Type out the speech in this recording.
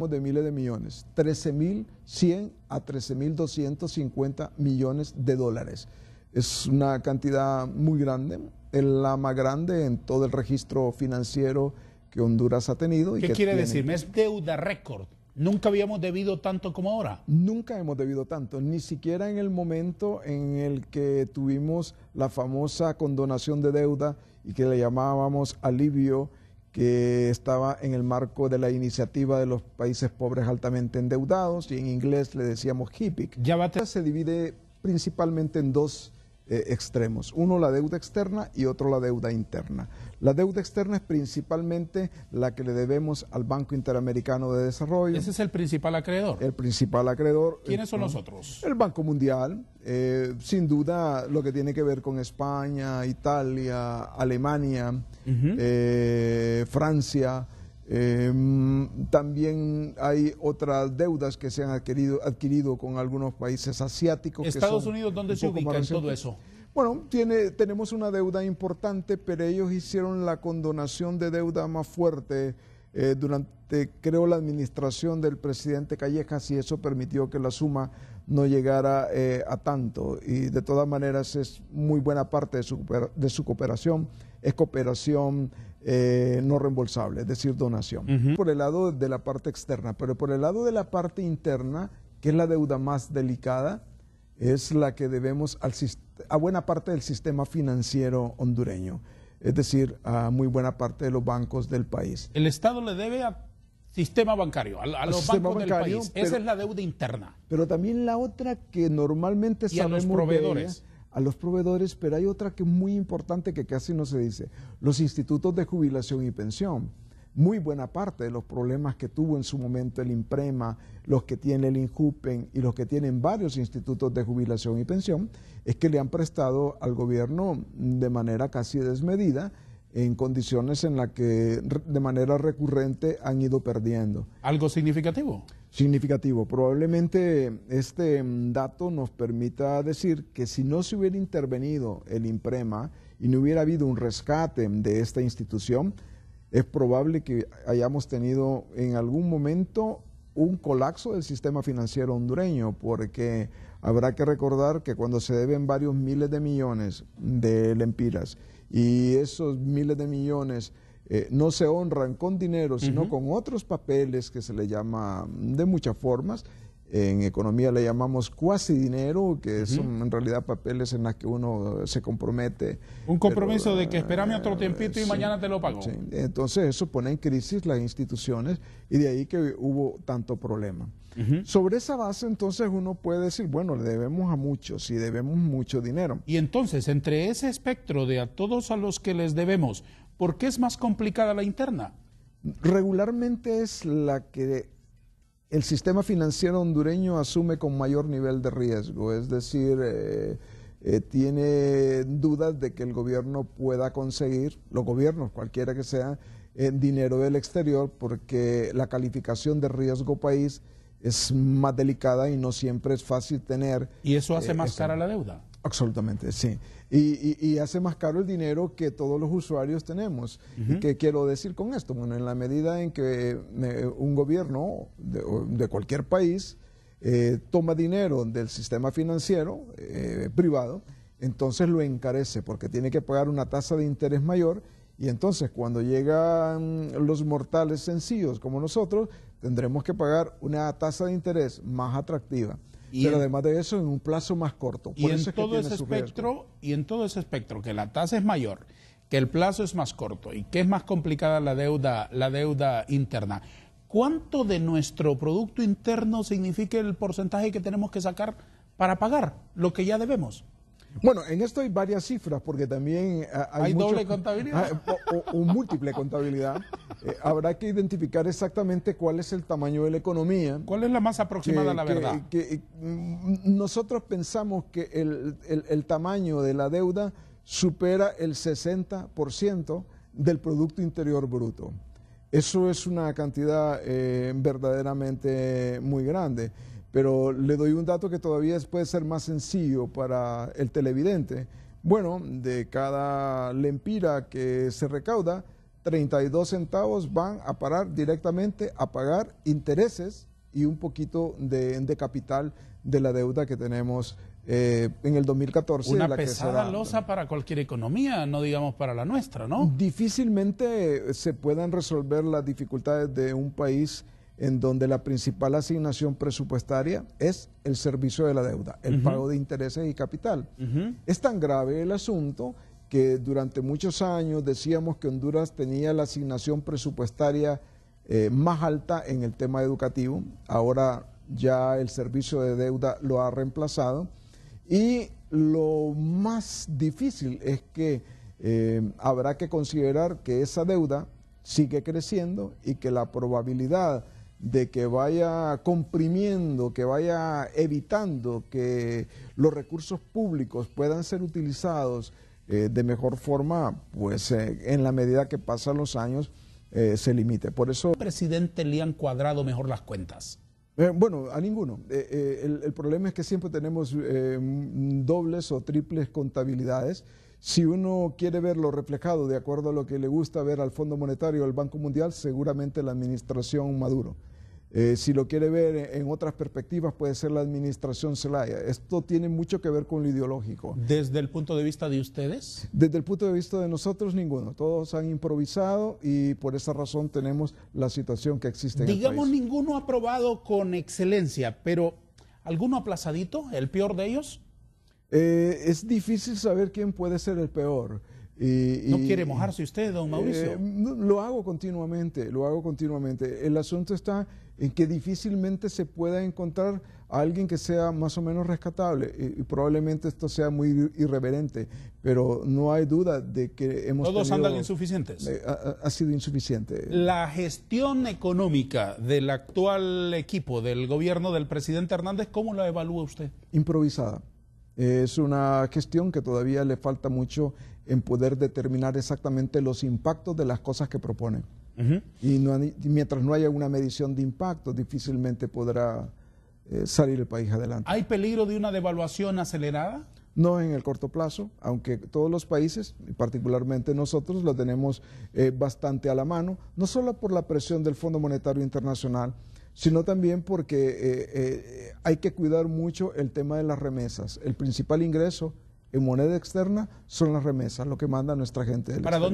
hablamos de miles de millones, 13.100 a 13.250 millones de dólares. Es una cantidad muy grande, es la más grande en todo el registro financiero que Honduras ha tenido. ¿Qué quiere decirme? Es deuda récord. Nunca habíamos debido tanto como ahora. Nunca hemos debido tanto, ni siquiera en el momento en el que tuvimos la famosa condonación de deuda y que le llamábamos alivio, que estaba en el marco de la iniciativa de los países pobres altamente endeudados, y en inglés le decíamos HIPC. Se divide principalmente en dos extremos, uno la deuda externa y otro la deuda interna. La deuda externa es principalmente la que le debemos al Banco Interamericano de Desarrollo. ¿Ese es el principal acreedor? El principal acreedor. ¿Quiénes son los otros? El Banco Mundial, sin duda lo que tiene que ver con España, Italia, Alemania, Francia. También hay otras deudas que se han adquirido con algunos países asiáticos. ¿Estados Unidos dónde se ubica en todo eso? Bueno, tenemos una deuda importante, pero ellos hicieron la condonación de deuda más fuerte durante, creo, la administración del presidente Callejas, y eso permitió que la suma no llegara a tanto. Y de todas maneras es muy buena parte de su cooperación, es cooperación no reembolsable, es decir, donación. Por el lado de la parte externa, pero por el lado de la parte interna, que es la deuda más delicada, es la que debemos a buena parte del sistema financiero hondureño, es decir, a muy buena parte de los bancos del país. El Estado le debe al sistema bancario, a los bancos del país. Esa es la deuda interna. Pero también la otra que normalmente sabemos, a los proveedores. A los proveedores, pero hay otra que es muy importante que casi no se dice, los institutos de jubilación y pensión. Muy buena parte de los problemas que tuvo en su momento el INPREMA, los que tiene el INJUPEN y los que tienen varios institutos de jubilación y pensión, es que le han prestado al gobierno de manera casi desmedida, en condiciones en las que de manera recurrente han ido perdiendo. ¿Algo significativo? Significativo. Probablemente este dato nos permita decir que si no se hubiera intervenido el INPREMA y no hubiera habido un rescate de esta institución, es probable que hayamos tenido en algún momento un colapso del sistema financiero hondureño, porque habrá que recordar que cuando se deben varios miles de millones de lempiras y esos miles de millones no se honran con dinero, sino con otros papeles que se le llama de muchas formas. En economía le llamamos cuasi dinero, que son en realidad papeles en los que uno se compromete. Un compromiso de que espérame otro tiempito y mañana te lo pago. Sí. Entonces eso pone en crisis las instituciones y de ahí que hubo tanto problema. Sobre esa base entonces uno puede decir, bueno, le debemos a muchos y debemos mucho dinero. Y entonces, entre ese espectro de a todos a los que les debemos, ¿por qué es más complicada la interna? Regularmente es la que el sistema financiero hondureño asume con mayor nivel de riesgo, es decir, tiene dudas de que el gobierno pueda conseguir, los gobiernos, cualquiera que sea, dinero del exterior, porque la calificación de riesgo país es más delicada y no siempre es fácil tener. ¿Y eso hace más cara la deuda? Absolutamente, sí. Y hace más caro el dinero que todos los usuarios tenemos. ¿Y qué quiero decir con esto? Bueno, en la medida en que un gobierno de cualquier país toma dinero del sistema financiero privado, entonces lo encarece porque tiene que pagar una tasa de interés mayor, y entonces cuando llegan los mortales sencillos como nosotros, tendremos que pagar una tasa de interés más atractiva. Pero además de eso, en un plazo más corto. Y en todo ese espectro, que la tasa es mayor, que el plazo es más corto y que es más complicada la deuda interna, ¿cuánto de nuestro Producto Interno significa el porcentaje que tenemos que sacar para pagar lo que ya debemos? Bueno, en esto hay varias cifras, porque también hay doble contabilidad o múltiple contabilidad. Habrá que identificar exactamente cuál es el tamaño de la economía. ¿Cuál es la más aproximada a la verdad? Nosotros pensamos que el tamaño de la deuda supera el 60% del Producto Interior Bruto. Eso es una cantidad verdaderamente muy grande. Pero le doy un dato que todavía puede ser más sencillo para el televidente. Bueno, de cada lempira que se recauda, 32 centavos van a parar directamente a pagar intereses y un poquito de capital de la deuda que tenemos en el 2014. Una pesada losa para cualquier economía, no digamos para la nuestra, ¿no? Difícilmente se puedan resolver las dificultades de un país en donde la principal asignación presupuestaria es el servicio de la deuda, el pago de intereses y capital. Es tan grave el asunto que durante muchos años decíamos que Honduras tenía la asignación presupuestaria más alta en el tema educativo. Ahora ya el servicio de deuda lo ha reemplazado. Y lo más difícil es que habrá que considerar que esa deuda sigue creciendo y que la probabilidad de que vaya comprimiendo, que vaya evitando que los recursos públicos puedan ser utilizados de mejor forma, pues en la medida que pasan los años se limite. Por eso, ¿al presidente le han cuadrado mejor las cuentas? Bueno, a ninguno. El problema es que siempre tenemos dobles o triples contabilidades. Si uno quiere verlo reflejado de acuerdo a lo que le gusta ver al Fondo Monetario o al Banco Mundial, seguramente la administración Maduro. Si lo quiere ver en otras perspectivas, puede ser la administración Zelaya. Esto tiene mucho que ver con lo ideológico. ¿Desde el punto de vista de ustedes? Desde el punto de vista de nosotros, ninguno. Todos han improvisado y por esa razón tenemos la situación que existe en el país. Digamos, ninguno ha aprobado con excelencia, pero ¿alguno aplazadito, el peor de ellos? Es difícil saber quién puede ser el peor. ¿No quiere mojarse usted, don Mauricio? Lo hago continuamente, El asunto está en que difícilmente se pueda encontrar a alguien que sea más o menos rescatable y probablemente esto sea muy irreverente, pero no hay duda de que hemos ¿Todos andan insuficientes? Ha sido insuficiente. La gestión económica del actual equipo del gobierno del presidente Hernández, ¿cómo la evalúa usted? Improvisada. Es una gestión que todavía le falta mucho en poder determinar exactamente los impactos de las cosas que proponen. Y mientras no haya una medición de impacto, difícilmente podrá salir el país adelante. ¿Hay peligro de una devaluación acelerada? No en el corto plazo, aunque todos los países, particularmente nosotros, lo tenemos bastante a la mano, no solo por la presión del Fondo Monetario Internacional, sino también porque hay que cuidar mucho el tema de las remesas. El principal ingreso en moneda externa son las remesas, lo que manda nuestra gente del exterior.